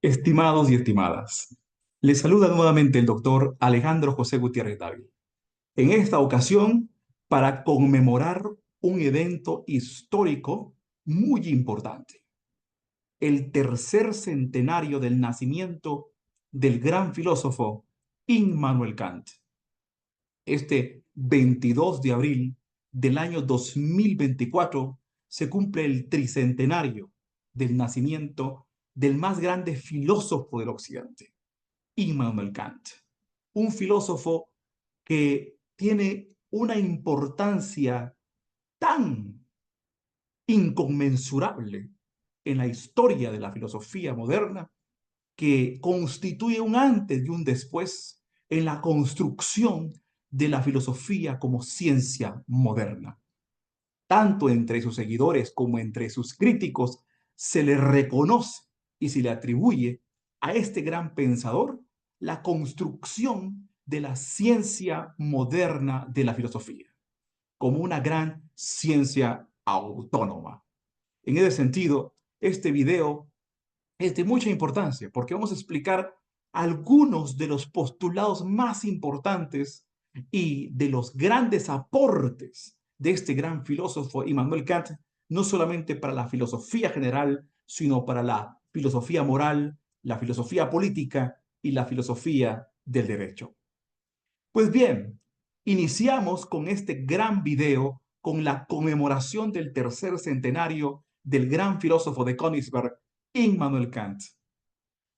Estimados y estimadas, les saluda nuevamente el doctor Alejandro José Gutiérrez Dávila. En esta ocasión, para conmemorar un evento histórico muy importante, el tercer centenario del nacimiento del gran filósofo Immanuel Kant. Este 22 de abril del año 2024 se cumple el tricentenario del nacimiento del más grande filósofo del Occidente, Immanuel Kant, un filósofo que tiene una importancia tan inconmensurable en la historia de la filosofía moderna que constituye un antes y un después en la construcción de la filosofía como ciencia moderna. Tanto entre sus seguidores como entre sus críticos se le reconoce y se le atribuye a este gran pensador la construcción de la ciencia moderna de la filosofía, como una gran ciencia autónoma. En ese sentido, este video es de mucha importancia porque vamos a explicar algunos de los postulados más importantes y de los grandes aportes de este gran filósofo Immanuel Kant, no solamente para la filosofía general, sino para la filosofía moral, la filosofía política y la filosofía del derecho. Pues bien, iniciamos con este gran video con la conmemoración del tercer centenario del gran filósofo de Königsberg, Immanuel Kant.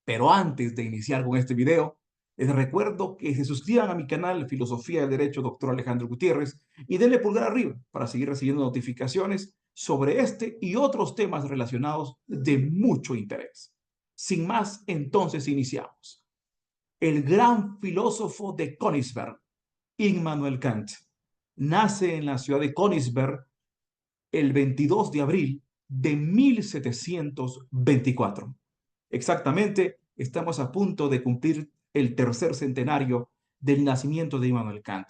Pero antes de iniciar con este video, les recuerdo que se suscriban a mi canal Filosofía del Derecho, Dr. Alejandro Gutiérrez, y denle pulgar arriba para seguir recibiendo notificaciones sobre este y otros temas relacionados de mucho interés. Sin más, entonces iniciamos. El gran filósofo de Königsberg, Immanuel Kant, nace en la ciudad de Königsberg el 22 de abril de 1724. Exactamente, estamos a punto de cumplir el tercer centenario del nacimiento de Immanuel Kant.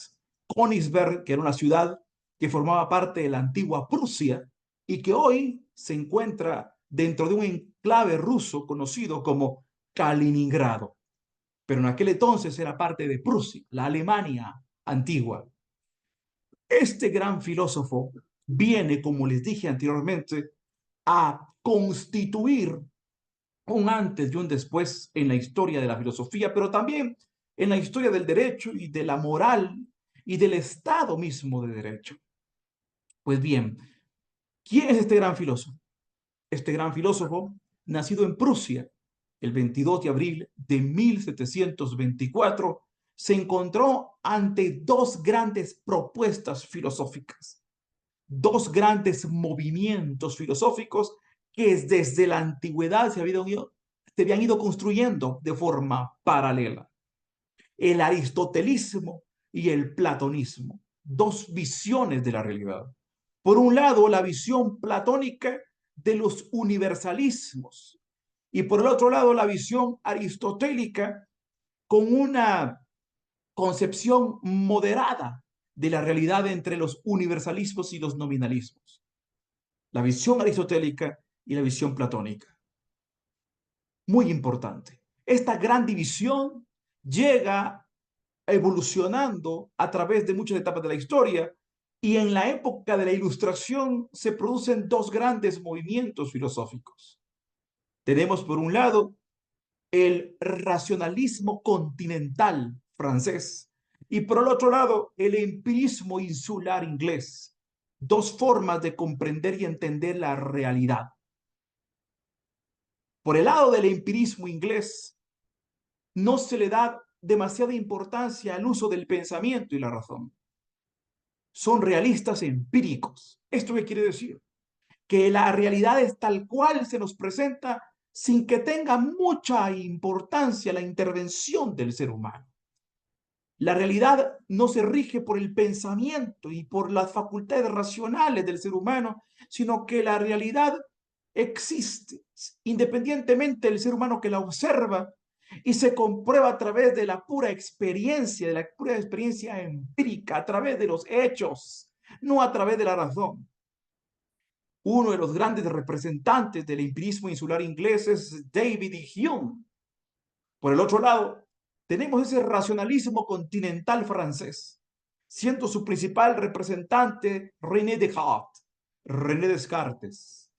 Königsberg, que era una ciudad que formaba parte de la antigua Prusia y que hoy se encuentra dentro de un enclave ruso conocido como Kaliningrado, pero en aquel entonces era parte de Prusia, la Alemania antigua. Este gran filósofo viene, como les dije anteriormente, a constituir un antes y un después en la historia de la filosofía, pero también en la historia del derecho y de la moral y del Estado mismo de derecho. Pues bien, ¿quién es este gran filósofo? Este gran filósofo, nacido en Prusia el 22 de abril de 1724, se encontró ante dos grandes propuestas filosóficas, dos grandes movimientos filosóficos que desde la antigüedad se habían ido construyendo de forma paralela. El aristotelismo y el platonismo, dos visiones de la realidad. Por un lado, la visión platónica de los universalismos y por el otro lado, la visión aristotélica con una concepción moderada de la realidad entre los universalismos y los nominalismos. La visión aristotélica y la visión platónica. Muy importante. Esta gran división llega evolucionando a través de muchas etapas de la historia y en la época de la Ilustración se producen dos grandes movimientos filosóficos. Tenemos por un lado el racionalismo continental francés y por el otro lado el empirismo insular inglés. Dos formas de comprender y entender la realidad. Por el lado del empirismo inglés, no se le da demasiada importancia al uso del pensamiento y la razón. Son realistas empíricos. ¿Esto qué quiere decir? Que la realidad es tal cual se nos presenta sin que tenga mucha importancia la intervención del ser humano. La realidad no se rige por el pensamiento y por las facultades racionales del ser humano, sino que la realidad existe independientemente del ser humano que la observa y se comprueba a través de la pura experiencia, de la pura experiencia empírica, a través de los hechos, no a través de la razón. Uno de los grandes representantes del empirismo insular inglés es David Hume. Por el otro lado, tenemos ese racionalismo continental francés, siendo su principal representante René Descartes,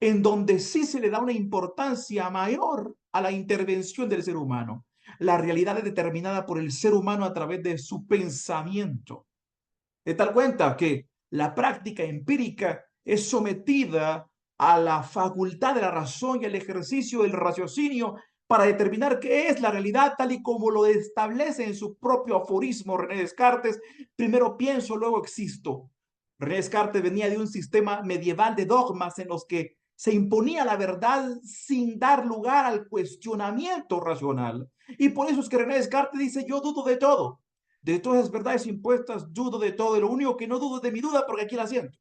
en donde sí se le da una importancia mayor a la intervención del ser humano. La realidad es determinada por el ser humano a través de su pensamiento. De tal cuenta que la práctica empírica es sometida a la facultad de la razón y al ejercicio del raciocinio para determinar qué es la realidad, tal y como lo establece en su propio aforismo René Descartes: primero pienso, luego existo. René Descartes venía de un sistema medieval de dogmas en los que se imponía la verdad sin dar lugar al cuestionamiento racional. Y por eso es que René Descartes dice: yo dudo de todo. De todas las verdades impuestas, dudo de todo. Y lo único que no dudo es de mi duda, porque aquí la siento.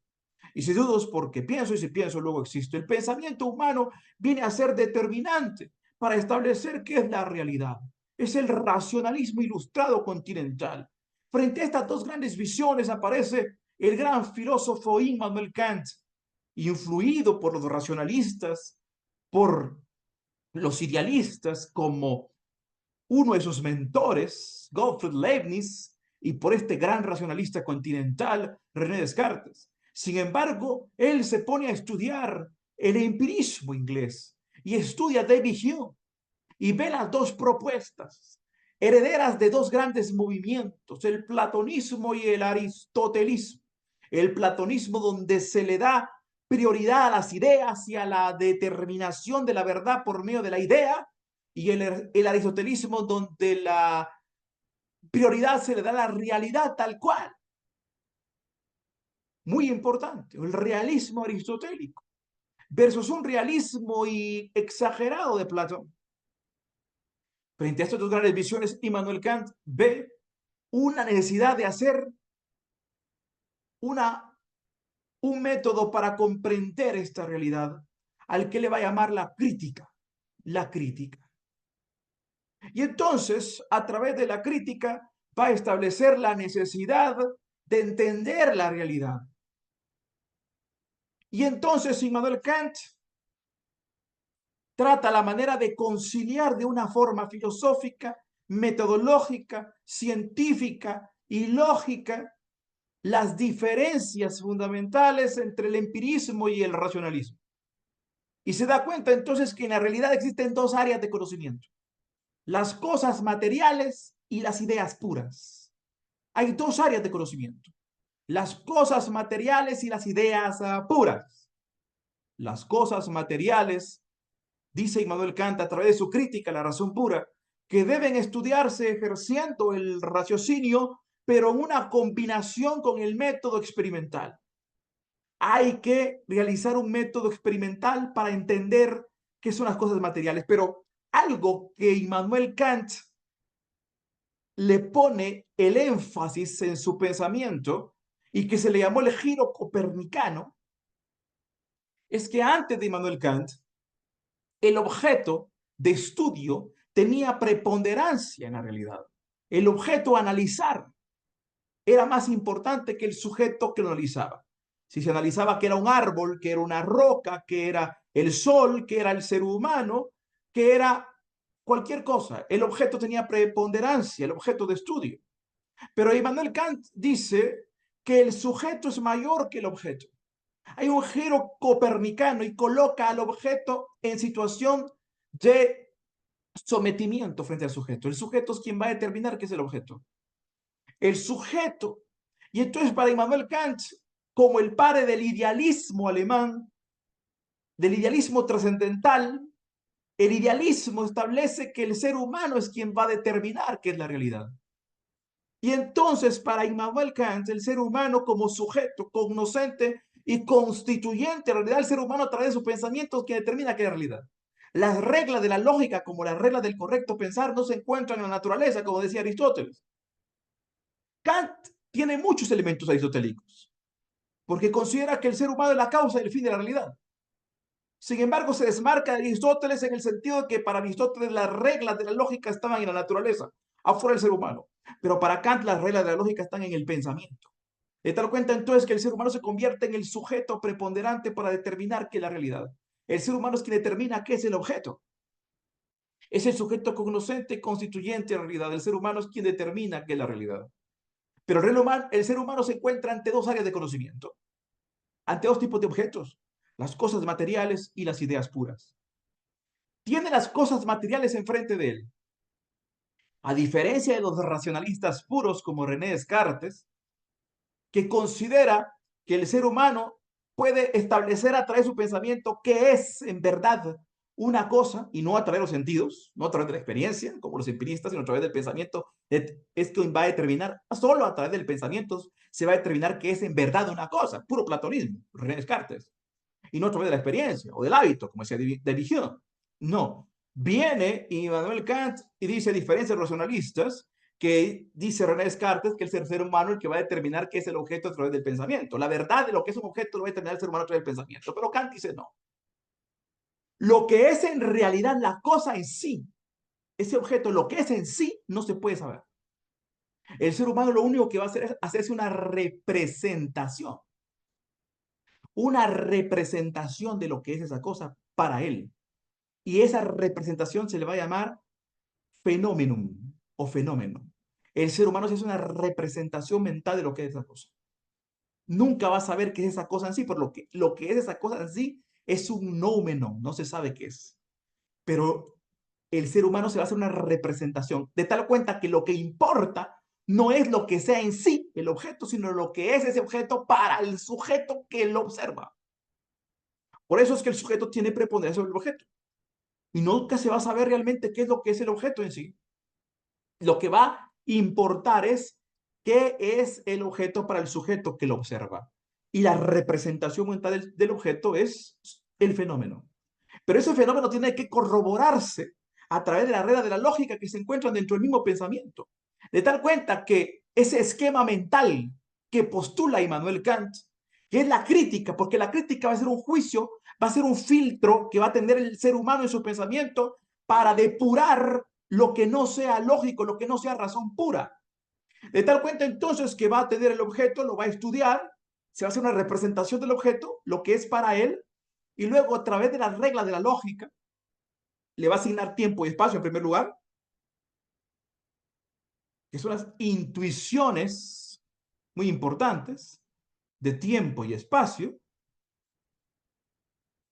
Y si dudo es porque pienso, y si pienso, luego existo. El pensamiento humano viene a ser determinante para establecer qué es la realidad. Es el racionalismo ilustrado continental. Frente a estas dos grandes visiones aparece el gran filósofo Immanuel Kant, influido por los racionalistas, por los idealistas, como uno de sus mentores, Gottfried Leibniz, y por este gran racionalista continental, René Descartes. Sin embargo, él se pone a estudiar el empirismo inglés y estudia a David Hume y ve las dos propuestas, herederas de dos grandes movimientos, el platonismo y el aristotelismo. El platonismo, donde se le da prioridad a las ideas y a la determinación de la verdad por medio de la idea, y el aristotelismo, donde la prioridad se le da a la realidad tal cual. Muy importante, el realismo aristotélico versus un realismo y exagerado de Platón. Frente a estas dos grandes visiones, Immanuel Kant ve una necesidad de hacer una, un método para comprender esta realidad, al que le va a llamar la crítica. La crítica. Y entonces, a través de la crítica, va a establecer la necesidad de entender la realidad. Y entonces Immanuel Kant trata la manera de conciliar de una forma filosófica, metodológica, científica y lógica las diferencias fundamentales entre el empirismo y el racionalismo. Y se da cuenta entonces que en la realidad existen dos áreas de conocimiento: las cosas materiales y las ideas puras. Hay dos áreas de conocimiento: las cosas materiales y las ideas puras. Las cosas materiales, dice Immanuel Kant a través de su crítica a la razón pura, que deben estudiarse ejerciendo el raciocinio, pero en una combinación con el método experimental. Hay que realizar un método experimental para entender qué son las cosas materiales, pero algo que Immanuel Kant le pone el énfasis en su pensamiento y que se le llamó el giro copernicano, es que antes de Immanuel Kant, el objeto de estudio tenía preponderancia en la realidad. El objeto a analizar era más importante que el sujeto que lo analizaba. Si se analizaba que era un árbol, que era una roca, que era el sol, que era el ser humano, que era cualquier cosa, el objeto tenía preponderancia, el objeto de estudio. Pero Immanuel Kant dice que el sujeto es mayor que el objeto. Hay un giro copernicano y coloca al objeto en situación de sometimiento frente al sujeto. El sujeto es quien va a determinar qué es el objeto. El sujeto. Y entonces para Immanuel Kant, como el padre del idealismo alemán, del idealismo trascendental, el idealismo establece que el ser humano es quien va a determinar qué es la realidad. Y entonces para Immanuel Kant, el ser humano como sujeto cognoscente y constituyente, en realidad el ser humano a través de sus pensamientos que determina qué es realidad. Las reglas de la lógica, como las reglas del correcto pensar, no se encuentran en la naturaleza, como decía Aristóteles. Kant tiene muchos elementos aristotélicos, porque considera que el ser humano es la causa y el fin de la realidad. Sin embargo, se desmarca de Aristóteles en el sentido de que para Aristóteles las reglas de la lógica estaban en la naturaleza, afuera del ser humano. Pero para Kant las reglas de la lógica están en el pensamiento. De tal cuenta entonces que el ser humano se convierte en el sujeto preponderante para determinar qué es la realidad. El ser humano es quien determina qué es el objeto. Es el sujeto cognoscente constituyente de la realidad. El ser humano es quien determina qué es la realidad. Pero el ser humano se encuentra ante dos áreas de conocimiento, ante dos tipos de objetos, las cosas materiales y las ideas puras. Tiene las cosas materiales enfrente de él. A diferencia de los racionalistas puros como René Descartes, que considera que el ser humano puede establecer a través de su pensamiento qué es en verdad una cosa y no a través de los sentidos, no a través de la experiencia, como los empiristas, sino a través del pensamiento. Esto va a determinar, solo a través del pensamiento se va a determinar qué es en verdad una cosa, puro platonismo, René Descartes, y no a través de la experiencia o del hábito, como decía David Hume. No. Viene Immanuel Kant y dice, a diferencia de los racionalistas, que dice René Descartes que es el ser humano el que va a determinar qué es el objeto a través del pensamiento. La verdad de lo que es un objeto lo va a determinar el ser humano a través del pensamiento. Pero Kant dice no. Lo que es en realidad la cosa en sí, ese objeto, lo que es en sí, no se puede saber. El ser humano lo único que va a hacer es hacerse una representación de lo que es esa cosa para él. Y esa representación se le va a llamar fenómeno o fenómeno. El ser humano es una representación mental de lo que es esa cosa. Nunca va a saber qué es esa cosa en sí, por lo que es esa cosa en sí es un nómeno, no se sabe qué es. Pero el ser humano se va a hacer una representación, de tal cuenta que lo que importa no es lo que sea en sí el objeto, sino lo que es ese objeto para el sujeto que lo observa. Por eso es que el sujeto tiene preponderancia sobre el objeto. Y nunca se va a saber realmente qué es lo que es el objeto en sí. Lo que va a importar es qué es el objeto para el sujeto que lo observa. Y la representación mental del objeto es el fenómeno. Pero ese fenómeno tiene que corroborarse a través de la regla de la lógica que se encuentran dentro del mismo pensamiento. De tal cuenta que ese esquema mental que postula Immanuel Kant, que es la crítica, porque la crítica va a ser un juicio, va a ser un filtro que va a tener el ser humano en su pensamiento para depurar lo que no sea lógico, lo que no sea razón pura. De tal cuenta entonces que va a tener el objeto, lo va a estudiar, se va a hacer una representación del objeto, lo que es para él, y luego a través de las reglas de la lógica, le va a asignar tiempo y espacio en primer lugar, que son las intuiciones muy importantes de tiempo y espacio,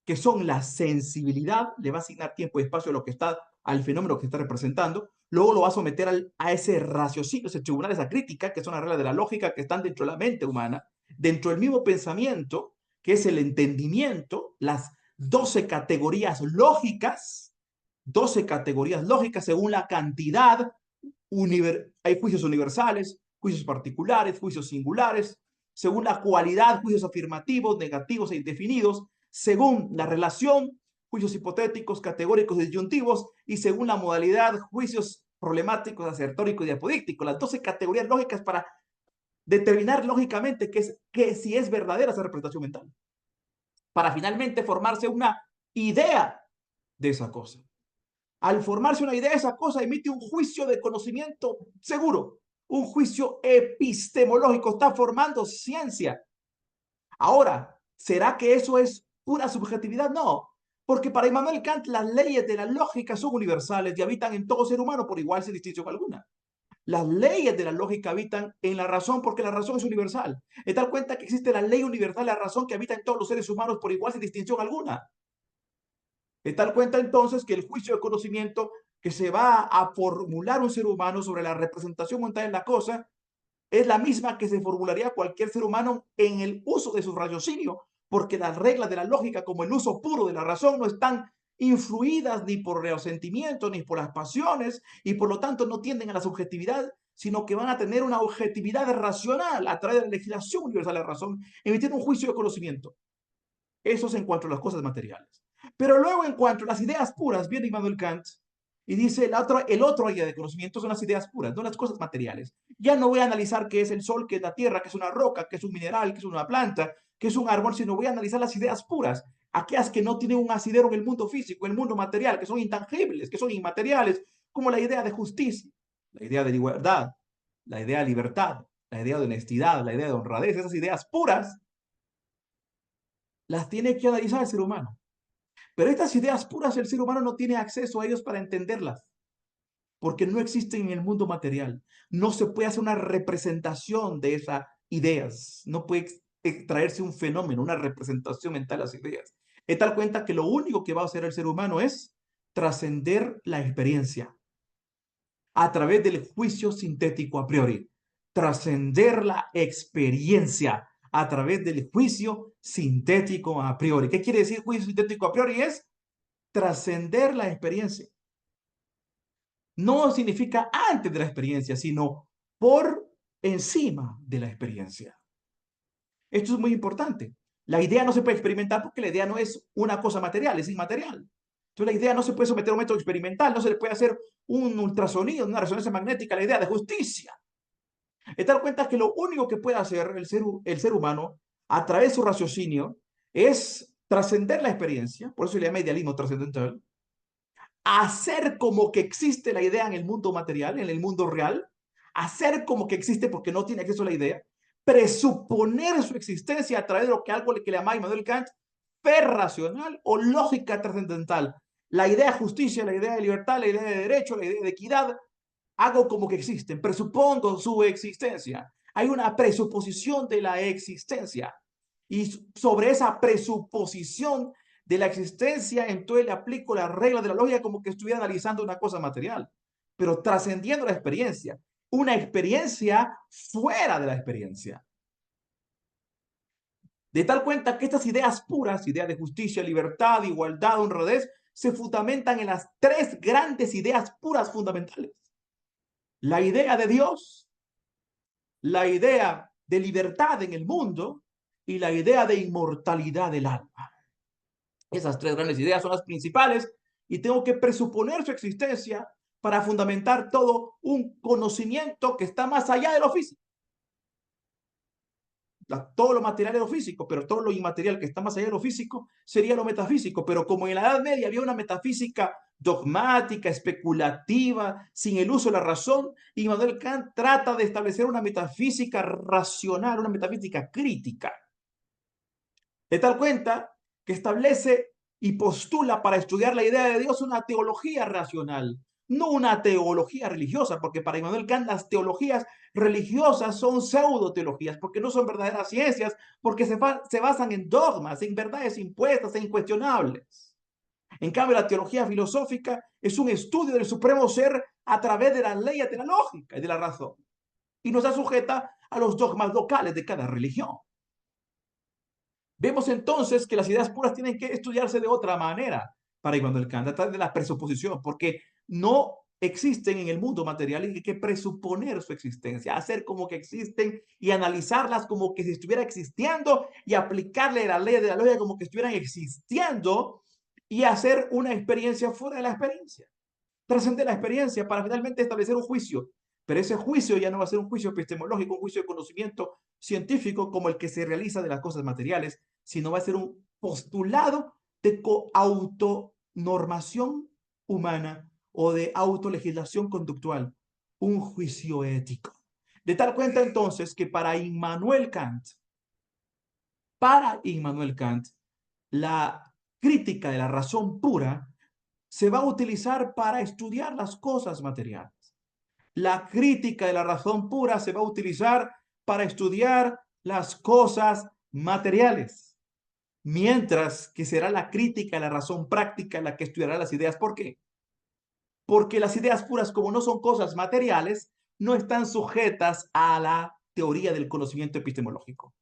que son la sensibilidad, le va a asignar tiempo y espacio a lo que está, al fenómeno que está representando, luego lo va a someter a ese raciocinio, ese tribunal, esa crítica, que son las reglas de la lógica que están dentro de la mente humana, dentro del mismo pensamiento, que es el entendimiento, las 12 categorías lógicas, 12 categorías lógicas según la cantidad, hay juicios universales, juicios particulares, juicios singulares, según la cualidad, juicios afirmativos, negativos e indefinidos, según la relación, juicios hipotéticos, categóricos, disyuntivos, y según la modalidad, juicios problemáticos, asertóricos y apodícticos. Las 12 categorías lógicas para determinar lógicamente que si es verdadera esa representación mental, para finalmente formarse una idea de esa cosa. Al formarse una idea de esa cosa, emite un juicio de conocimiento seguro, un juicio epistemológico, está formando ciencia. Ahora, ¿será que eso es pura subjetividad? No, porque para Immanuel Kant las leyes de la lógica son universales y habitan en todo ser humano por igual sin distinción alguna. Las leyes de la lógica habitan en la razón porque la razón es universal. De tal cuenta que existe la ley universal de la razón que habita en todos los seres humanos por igual sin distinción alguna. De tal cuenta entonces que el juicio de conocimiento que se va a formular un ser humano sobre la representación mental de la cosa es la misma que se formularía cualquier ser humano en el uso de su raciocinio, porque las reglas de la lógica, como el uso puro de la razón, no están influidas ni por los sentimientos ni por las pasiones y por lo tanto no tienden a la subjetividad, sino que van a tener una objetividad racional a través de la legislación universal de la razón, emitiendo un juicio de conocimiento. Eso es en cuanto a las cosas materiales. Pero luego, en cuanto a las ideas puras, viene Immanuel Kant y dice el otro área de conocimiento son las ideas puras, no las cosas materiales. Ya no voy a analizar qué es el sol, qué es la tierra, qué es una roca, qué es un mineral, qué es una planta, qué es un árbol, sino voy a analizar las ideas puras, aquellas que no tienen un asidero en el mundo físico, en el mundo material, que son intangibles, que son inmateriales, como la idea de justicia, la idea de igualdad, la idea de libertad, la idea de honestidad, la idea de honradez, esas ideas puras, las tiene que analizar el ser humano. Pero estas ideas puras el ser humano no tiene acceso a ellos para entenderlas, porque no existen en el mundo material. No se puede hacer una representación de esas ideas. No puede extraerse un fenómeno, una representación mental de las ideas. De tal cuenta que lo único que va a hacer el ser humano es trascender la experiencia a través del juicio sintético a priori. Trascender la experiencia a través del juicio sintético a priori. ¿Qué quiere decir juicio sintético a priori? Es trascender la experiencia. No significa antes de la experiencia, sino por encima de la experiencia. Esto es muy importante. La idea no se puede experimentar porque la idea no es una cosa material, es inmaterial. Entonces la idea no se puede someter a un método experimental, no se le puede hacer un ultrasonido, una resonancia magnética, la idea de justicia. Es dar cuenta que lo único que puede hacer el ser humano a través de su raciocinio es trascender la experiencia, por eso se le llama idealismo trascendental, hacer como que existe la idea en el mundo material, en el mundo real, hacer como que existe porque no tiene acceso a la idea, presuponer su existencia a través de lo que algo que le llama Immanuel Kant fe racional o lógica trascendental. La idea de justicia, la idea de libertad, la idea de derecho, la idea de equidad, hago como que existen, presupongo su existencia. Hay una presuposición de la existencia. Y sobre esa presuposición de la existencia, entonces le aplico las reglas de la lógica como que estuviera analizando una cosa material, pero trascendiendo la experiencia. Una experiencia fuera de la experiencia. De tal cuenta que estas ideas puras, ideas de justicia, libertad, igualdad, honradez, se fundamentan en las tres grandes ideas puras fundamentales. La idea de Dios, la idea de libertad en el mundo y la idea de inmortalidad del alma. Esas tres grandes ideas son las principales y tengo que presuponer su existencia para fundamentar todo un conocimiento que está más allá de lo físico. Todo lo material es lo físico, pero todo lo inmaterial que está más allá de lo físico sería lo metafísico. Pero como en la Edad Media había una metafísica dogmática, especulativa, sin el uso de la razón, Immanuel Kant trata de establecer una metafísica racional, una metafísica crítica. De tal cuenta que establece y postula para estudiar la idea de Dios una teología racional, no una teología religiosa, porque para Immanuel Kant las teologías religiosas son pseudo-teologías, porque no son verdaderas ciencias, porque se basan en dogmas, en verdades impuestas e incuestionables. En cambio, la teología filosófica es un estudio del supremo ser a través de las leyes de la lógica y de la razón, y no está sujeta a los dogmas locales de cada religión. Vemos entonces que las ideas puras tienen que estudiarse de otra manera para Immanuel Kant, a través de la presuposición, porque no existen en el mundo material y hay que presuponer su existencia, hacer como que existen y analizarlas como que si estuviera existiendo y aplicarle la ley de la lógica como que estuvieran existiendo y hacer una experiencia fuera de la experiencia. Trascender la experiencia para finalmente establecer un juicio. Pero ese juicio ya no va a ser un juicio epistemológico, un juicio de conocimiento científico como el que se realiza de las cosas materiales, sino va a ser un postulado de autonormación humana o de autolegislación conductual, un juicio ético. De tal cuenta entonces que para Immanuel Kant, la crítica de la razón pura se va a utilizar para estudiar las cosas materiales. La crítica de la razón pura se va a utilizar para estudiar las cosas materiales, mientras que será la crítica de la razón práctica la que estudiará las ideas. ¿Por qué? Porque las ideas puras, como no son cosas materiales, no están sujetas a la teoría del conocimiento epistemológico.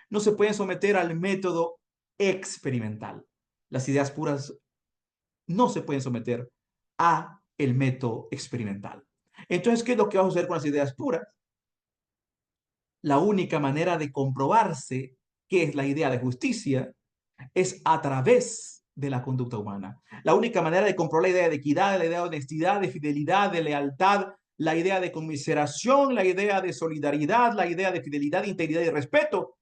No se pueden someter al método experimental. Las ideas puras no se pueden someter a el método experimental. Entonces, ¿qué es lo que vamos a hacer con las ideas puras? La única manera de comprobarse qué es la idea de justicia es a través de la conducta humana. La única manera de comprobar la idea de equidad, la idea de honestidad, de fidelidad, de lealtad, la idea de conmiseración, la idea de solidaridad, la idea de fidelidad, integridad y respeto.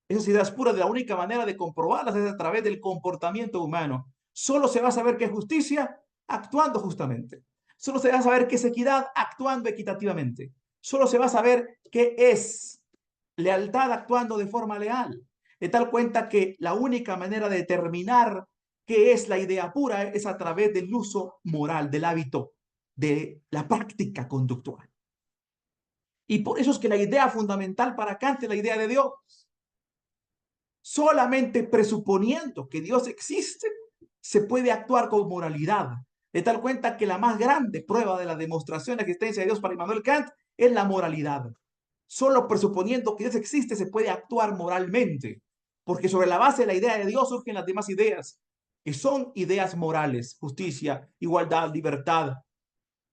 Esas ideas puras, de la única manera de comprobarlas es a través del comportamiento humano. Solo se va a saber qué es justicia actuando justamente. Solo se va a saber qué es equidad actuando equitativamente. Solo se va a saber qué es lealtad actuando de forma leal. De tal cuenta que la única manera de determinar qué es la idea pura es a través del uso moral, del hábito, de la práctica conductual. Y por eso es que la idea fundamental para Kant es la idea de Dios. Solamente presuponiendo que Dios existe, se puede actuar con moralidad. De tal cuenta que la más grande prueba de la demostración de la existencia de Dios para Immanuel Kant es la moralidad. Solo presuponiendo que Dios existe se puede actuar moralmente, porque sobre la base de la idea de Dios surgen las demás ideas, que son ideas morales, justicia, igualdad, libertad.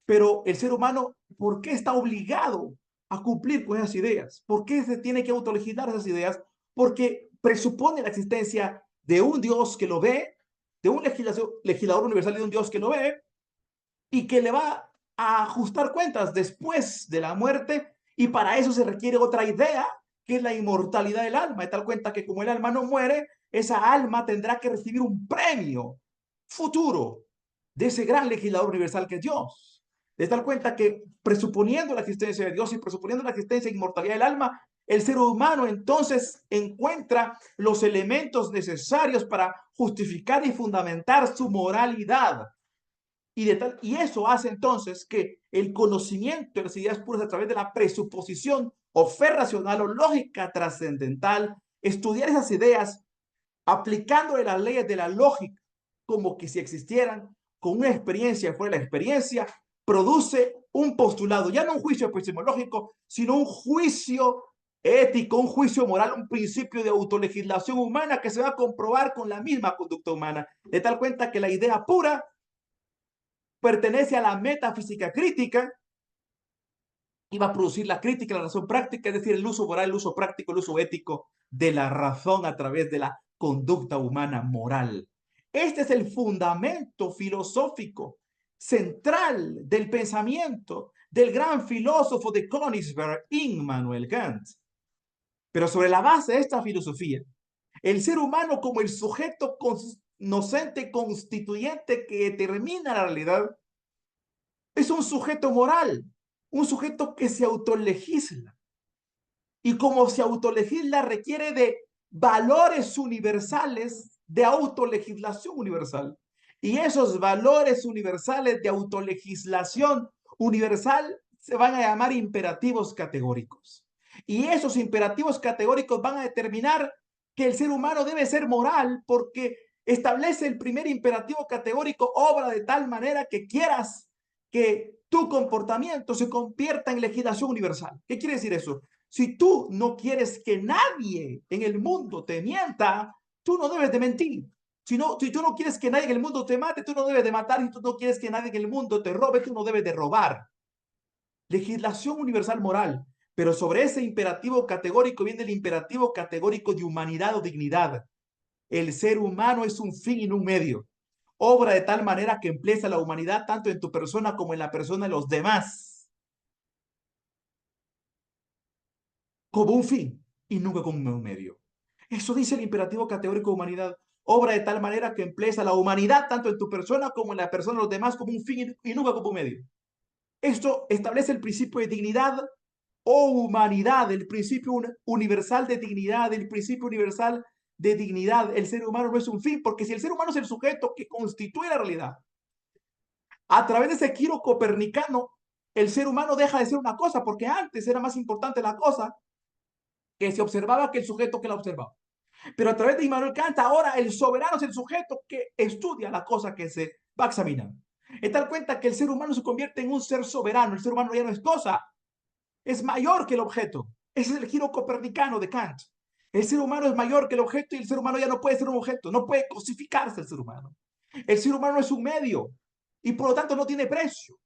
Pero el ser humano, ¿por qué está obligado a cumplir con esas ideas? ¿Por qué se tiene que autolegislar esas ideas? Porque presupone la existencia de un Dios que lo ve, de un legislador universal, de un Dios que lo ve y que le va a ajustar cuentas después de la muerte, y para eso se requiere otra idea, que es la inmortalidad del alma, de tal cuenta que como el alma no muere, esa alma tendrá que recibir un premio futuro de ese gran legislador universal que es Dios. De tal cuenta que presuponiendo la existencia de Dios y presuponiendo la existencia e inmortalidad del alma, el ser humano entonces encuentra los elementos necesarios para justificar y fundamentar su moralidad. Y eso hace entonces que el conocimiento de las ideas puras a través de la presuposición o fe racional o lógica trascendental, estudiar esas ideas aplicando las leyes de la lógica como que si existieran, con una experiencia fuera de la experiencia, produce un postulado, ya no un juicio epistemológico, sino un juicio ético, un juicio moral, un principio de autolegislación humana que se va a comprobar con la misma conducta humana, de tal cuenta que la idea pura pertenece a la metafísica crítica y va a producir la crítica, la razón práctica, es decir, el uso moral, el uso práctico, el uso ético de la razón a través de la conducta humana moral. Este es el fundamento filosófico central del pensamiento del gran filósofo de Königsberg, Immanuel Kant. Pero sobre la base de esta filosofía, el ser humano como el sujeto conocente constituyente que determina la realidad es un sujeto moral, un sujeto que se autolegisla. Y como se autolegisla requiere de valores universales de autolegislación universal. Y esos valores universales de autolegislación universal se van a llamar imperativos categóricos. Y esos imperativos categóricos van a determinar que el ser humano debe ser moral porque establece el primer imperativo categórico, obra de tal manera que quieras que tu comportamiento se convierta en legislación universal. ¿Qué quiere decir eso? Si tú no quieres que nadie en el mundo te mienta, tú no debes de mentir. Si tú no quieres que nadie en el mundo te mate, tú no debes de matar. Si tú no quieres que nadie en el mundo te robe, tú no debes de robar. Legislación universal moral. Pero sobre ese imperativo categórico viene el imperativo categórico de humanidad o dignidad. El ser humano es un fin y no un medio. Obra de tal manera que emplees a la humanidad tanto en tu persona como en la persona de los demás, como un fin y nunca como un medio. Eso dice el imperativo categórico de humanidad. Obra de tal manera que emplees a la humanidad tanto en tu persona como en la persona de los demás como un fin y nunca como un medio. Esto establece el principio de dignidad o humanidad, el principio universal de dignidad, el principio universal de dignidad. El ser humano no es un fin, porque si el ser humano es el sujeto que constituye la realidad, a través de ese giro copernicano, el ser humano deja de ser una cosa, porque antes era más importante la cosa que se observaba que el sujeto que la observaba. Pero a través de Immanuel Kant, ahora el soberano es el sujeto que estudia la cosa que se va a examinar. Es tal cuenta que el ser humano se convierte en un ser soberano. El ser humano ya no es cosa, es mayor que el objeto. Ese es el giro copernicano de Kant. El ser humano es mayor que el objeto y el ser humano ya no puede ser un objeto, no puede cosificarse el ser humano. El ser humano es un medio y por lo tanto no tiene precio.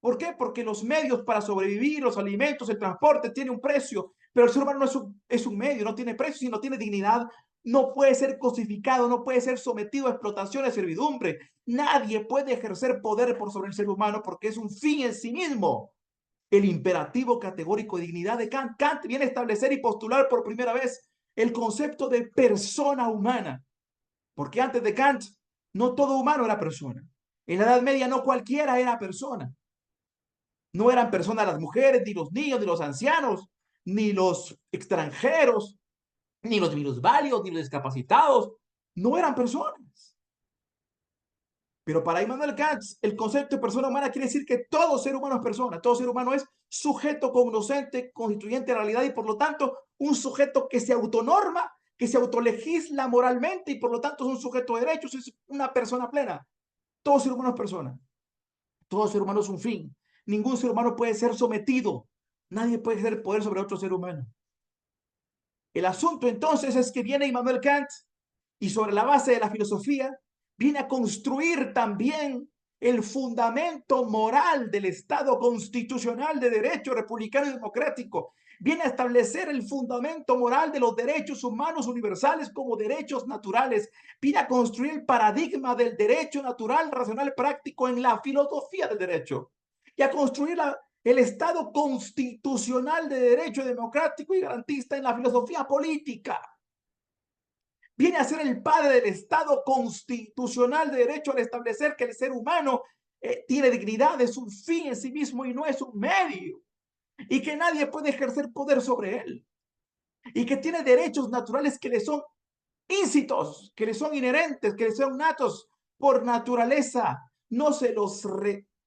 ¿Por qué? Porque los medios para sobrevivir, los alimentos, el transporte, tiene un precio, pero el ser humano no es un medio, no tiene precio, no tiene dignidad, no puede ser cosificado, no puede ser sometido a explotación, a servidumbre. Nadie puede ejercer poder por sobre el ser humano porque es un fin en sí mismo. El imperativo categórico de dignidad de Kant. Kant viene a establecer y postular por primera vez el concepto de persona humana, porque antes de Kant no todo humano era persona. En la Edad Media no cualquiera era persona. No eran personas las mujeres, ni los niños, ni los ancianos. ni los extranjeros, ni los minusválidos, ni los discapacitados, no eran personas. Pero para Immanuel Kant, el concepto de persona humana quiere decir que todo ser humano es persona, todo ser humano es sujeto cognoscente, constituyente de realidad y por lo tanto un sujeto que se autonorma, que se autolegisla moralmente y por lo tanto es un sujeto de derechos, es una persona plena. Todo ser humano es persona, todo ser humano es un fin. Ningún ser humano puede ser sometido, nadie puede ejercer poder sobre otro ser humano. El asunto entonces es que viene Immanuel Kant y sobre la base de la filosofía viene a construir también el fundamento moral del Estado constitucional de derecho republicano y democrático. Viene a establecer el fundamento moral de los derechos humanos universales como derechos naturales. Viene a construir el paradigma del derecho natural, racional, práctico en la filosofía del derecho. Y a construir el Estado constitucional de derecho democrático y garantista en la filosofía política. Viene a ser el padre del Estado constitucional de derecho al establecer que el ser humano tiene dignidad, es un fin en sí mismo y no es un medio, y que nadie puede ejercer poder sobre él, y que tiene derechos naturales que le son íncitos, que le son inherentes, que le son natos por naturaleza. No se los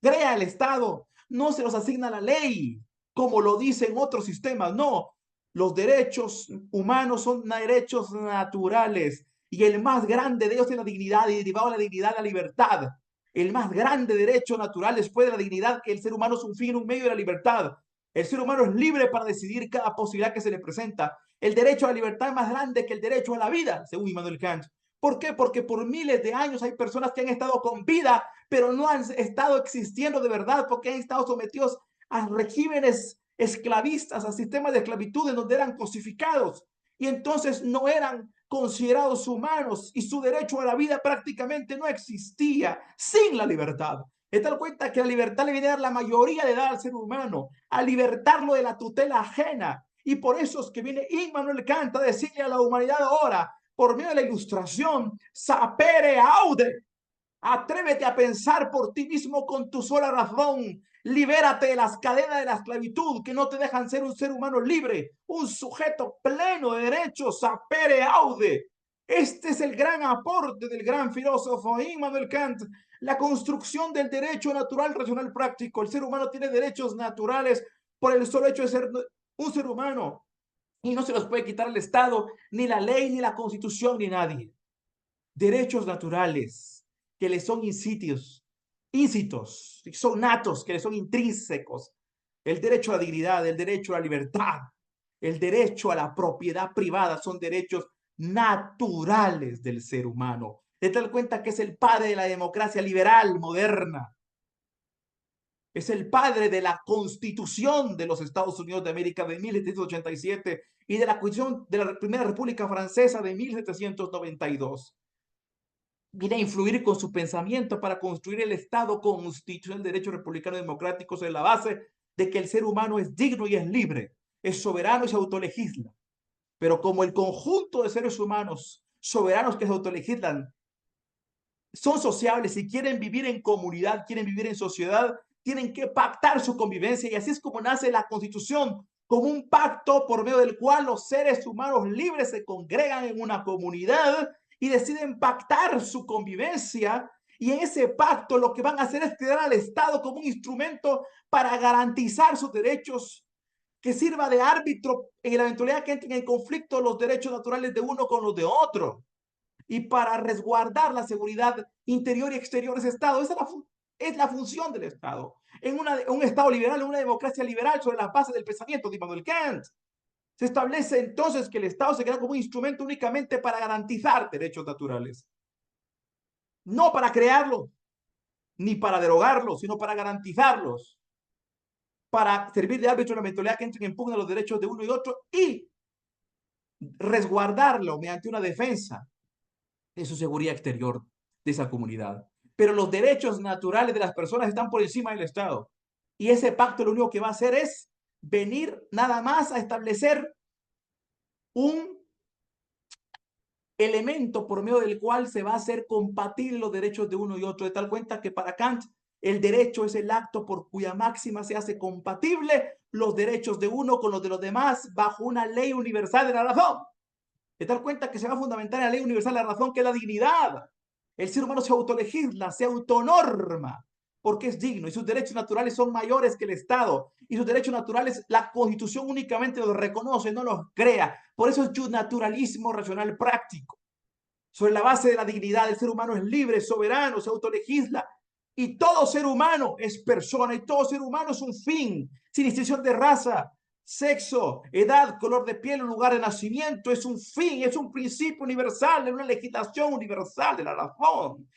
crea el Estado, no se los asigna la ley, como lo dicen otros sistemas, no. Los derechos humanos son derechos naturales y el más grande de ellos es la dignidad y derivado de la dignidad la libertad. El más grande derecho natural después de la dignidad que el ser humano es un fin, un medio de la libertad. El ser humano es libre para decidir cada posibilidad que se le presenta. El derecho a la libertad es más grande que el derecho a la vida, según Immanuel Kant. ¿Por qué? Porque por miles de años hay personas que han estado con vida, pero no han estado existiendo de verdad, porque han estado sometidos a regímenes esclavistas, a sistemas de esclavitud en donde eran cosificados y entonces no eran considerados humanos y su derecho a la vida prácticamente no existía sin la libertad. De tal cuenta que la libertad le viene a dar la mayoría de edad al ser humano, a libertarlo de la tutela ajena. Y por eso es que viene Immanuel Kant a decirle a la humanidad ahora, por medio de la ilustración, sapere aude, atrévete a pensar por ti mismo con tu sola razón. Libérate de las cadenas de la esclavitud que no te dejan ser un ser humano libre, un sujeto pleno de derechos, sapere aude. Este es el gran aporte del gran filósofo Immanuel Kant, la construcción del derecho natural, racional, práctico. El ser humano tiene derechos naturales por el solo hecho de ser un ser humano y no se los puede quitar el Estado, ni la ley, ni la Constitución, ni nadie. Derechos naturales que le son íncitos, son natos, que le son intrínsecos. El derecho a la dignidad, el derecho a la libertad, el derecho a la propiedad privada son derechos naturales del ser humano. De tal cuenta que es el padre de la democracia liberal moderna. Es el padre de la Constitución de los Estados Unidos de América de 1787 y de la Constitución de la Primera República Francesa de 1792. Viene a influir con su pensamiento para construir el Estado constitucional del derecho republicano democrático sobre la base de que el ser humano es digno y es libre, es soberano y se autolegisla. Pero como el conjunto de seres humanos soberanos que se autolegislan son sociables y quieren vivir en comunidad, quieren vivir en sociedad, tienen que pactar su convivencia y así es como nace la Constitución, como un pacto por medio del cual los seres humanos libres se congregan en una comunidad y deciden pactar su convivencia y en ese pacto lo que van a hacer es crear al Estado como un instrumento para garantizar sus derechos, que sirva de árbitro en la eventualidad que entren en conflicto los derechos naturales de uno con los de otro y para resguardar la seguridad interior y exterior de ese Estado. Esa es la función del Estado. En un Estado liberal, en una democracia liberal sobre la base del pensamiento de Immanuel Kant. Se establece entonces que el Estado se queda como un instrumento únicamente para garantizar derechos naturales. No para crearlos, ni para derogarlos, sino para garantizarlos. Para servir de árbitro en la eventualidad que entren en pugna los derechos de uno y otro y resguardarlo mediante una defensa de su seguridad exterior de esa comunidad. Pero los derechos naturales de las personas están por encima del Estado. Y ese pacto lo único que va a hacer es venir nada más a establecer un elemento por medio del cual se va a hacer compatible los derechos de uno y otro, de tal cuenta que para Kant El derecho es el acto por cuya máxima se hace compatible los derechos de uno con los de los demás bajo una ley universal de la razón. De tal cuenta que se va a fundamentar en la ley universal de la razón, que es la dignidad. El ser humano se autolegisla, se autonorma, porque es digno y sus derechos naturales son mayores que el Estado. Y sus derechos naturales la Constitución únicamente los reconoce, no los crea. Por eso es un naturalismo racional práctico. Sobre la base de la dignidad, el ser humano es libre, soberano, se autolegisla. Y todo ser humano es persona y todo ser humano es un fin, sin distinción de raza, sexo, edad, color de piel o lugar de nacimiento. Es un fin, es un principio universal, es una legislación universal de la razón.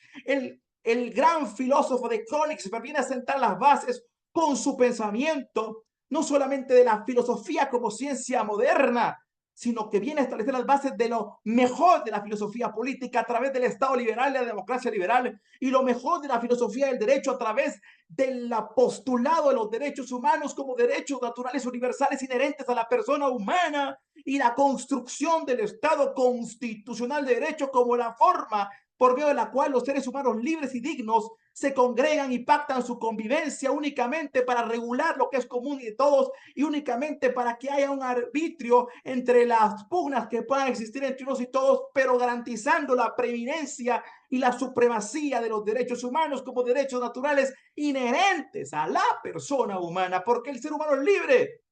El gran filósofo de Königsberg viene a sentar las bases con su pensamiento, no solamente de la filosofía como ciencia moderna, sino que viene a establecer las bases de lo mejor de la filosofía política a través del Estado liberal y la democracia liberal, y lo mejor de la filosofía del derecho a través del postulado de los derechos humanos como derechos naturales universales inherentes a la persona humana, y la construcción del Estado constitucional de derecho como la forma por medio de la cual los seres humanos libres y dignos se congregan y pactan su convivencia únicamente para regular lo que es común y de todos, y únicamente para que haya un arbitrio entre las pugnas que puedan existir entre unos y todos, pero garantizando la preeminencia y la supremacía de los derechos humanos como derechos naturales inherentes a la persona humana, porque el ser humano es libre,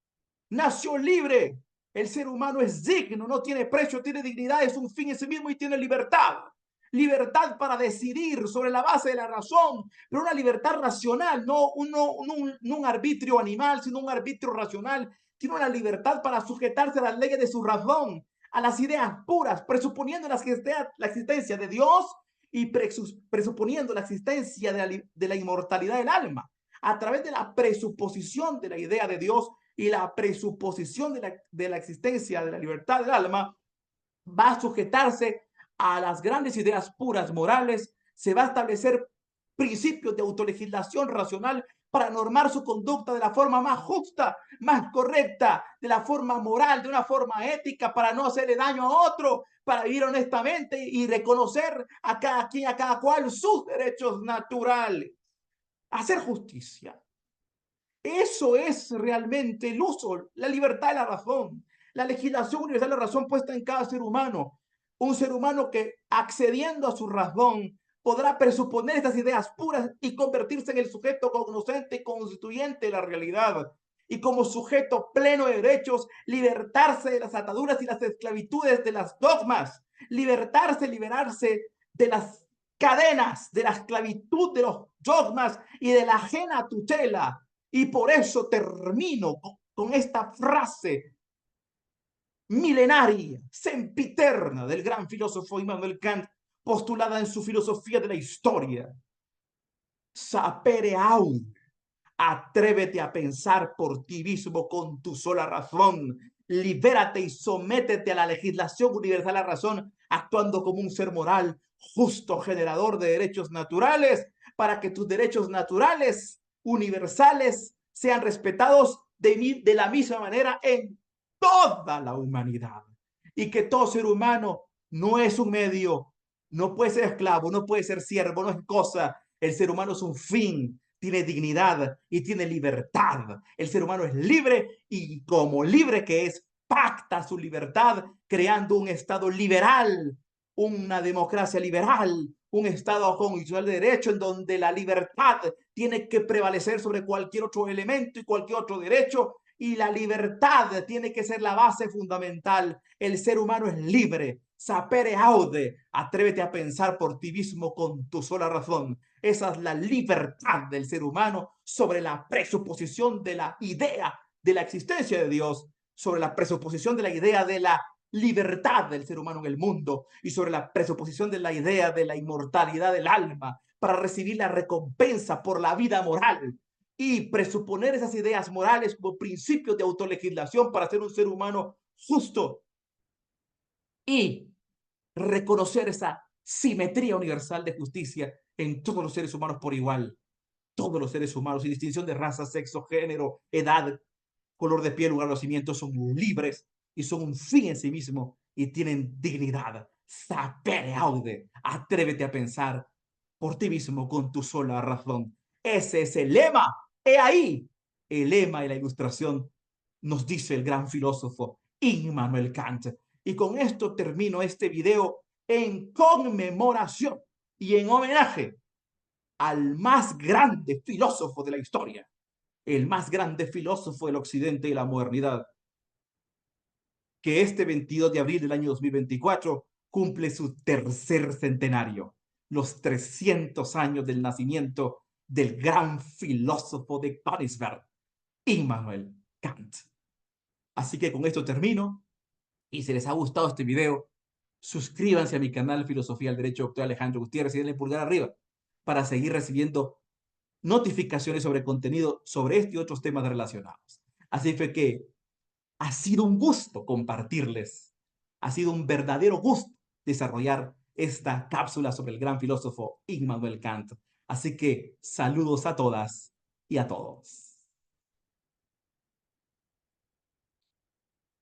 nació libre, el ser humano es digno, no tiene precio, tiene dignidad, es un fin en sí mismo y tiene libertad. Libertad para decidir sobre la base de la razón, pero una libertad racional, no un arbitrio animal, sino un arbitrio racional. Tiene una libertad para sujetarse a las leyes de su razón, a las ideas puras, presuponiendo la existencia de Dios y presuponiendo la existencia de la inmortalidad del alma, a través de la presuposición de la idea de Dios y la presuposición de la existencia de la libertad del alma, va a sujetarse a las grandes ideas puras morales, se va a establecer principios de autolegislación racional para normar su conducta de la forma más justa, más correcta, de la forma moral, de una forma ética, para no hacerle daño a otro, para vivir honestamente y reconocer a cada quien, a cada cual sus derechos naturales. Hacer justicia. Eso es realmente el uso, la libertad de la razón, la legislación universal de la razón puesta en cada ser humano. Un ser humano que, accediendo a su razón, podrá presuponer estas ideas puras y convertirse en el sujeto cognoscente y constituyente de la realidad. Y como sujeto pleno de derechos, libertarse de las ataduras y las esclavitudes de las dogmas, liberarse de las cadenas, de la esclavitud de los dogmas y de la ajena tutela. Y por eso termino con esta frase milenaria, sempiterna del gran filósofo Immanuel Kant, postulada en su filosofía de la historia. Sapere aude, atrévete a pensar por ti mismo con tu sola razón. Libérate y sométete a la legislación universal de la razón, actuando como un ser moral, justo, generador de derechos naturales, para que tus derechos naturales, universales, sean respetados de la misma manera en toda la humanidad. Y que todo ser humano no es un medio, no puede ser esclavo, no puede ser siervo, no es cosa. El ser humano es un fin, tiene dignidad y tiene libertad. El ser humano es libre y como libre que es, pacta su libertad creando un Estado liberal, una democracia liberal, un Estado constitucional de derecho en donde la libertad tiene que prevalecer sobre cualquier otro elemento y cualquier otro derecho, y la libertad tiene que ser la base fundamental. El ser humano es libre. Sapere aude, atrévete a pensar por ti mismo con tu sola razón. Esa es la libertad del ser humano sobre la presuposición de la idea de la existencia de Dios, sobre la presuposición de la idea de la libertad del ser humano en el mundo y sobre la presuposición de la idea de la inmortalidad del alma para recibir la recompensa por la vida moral, y presuponer esas ideas morales como principios de autolegislación para ser un ser humano justo y reconocer esa simetría universal de justicia en todos los seres humanos por igual. Todos los seres humanos, sin distinción de raza, sexo, género, edad, color de piel, lugar de nacimiento, son libres y son un fin en sí mismo y tienen dignidad. Sapere aude, atrévete a pensar por ti mismo con tu sola razón. Ese es el lema. He ahí el lema y la ilustración, nos dice el gran filósofo Immanuel Kant. Y con esto termino este video en conmemoración y en homenaje al más grande filósofo de la historia, el más grande filósofo del occidente y la modernidad, que este 22 de abril del año 2024 cumple su tercer centenario, los 300 años del nacimiento del gran filósofo de Königsberg, Immanuel Kant. Así que con esto termino, y si les ha gustado este video, suscríbanse a mi canal Filosofía del Derecho, Doctor Alejandro Gutiérrez, y denle pulgar arriba para seguir recibiendo notificaciones sobre contenido sobre este y otros temas relacionados. Así fue que ha sido un gusto compartirles, ha sido un verdadero gusto desarrollar esta cápsula sobre el gran filósofo Immanuel Kant. Así que saludos a todas y a todos.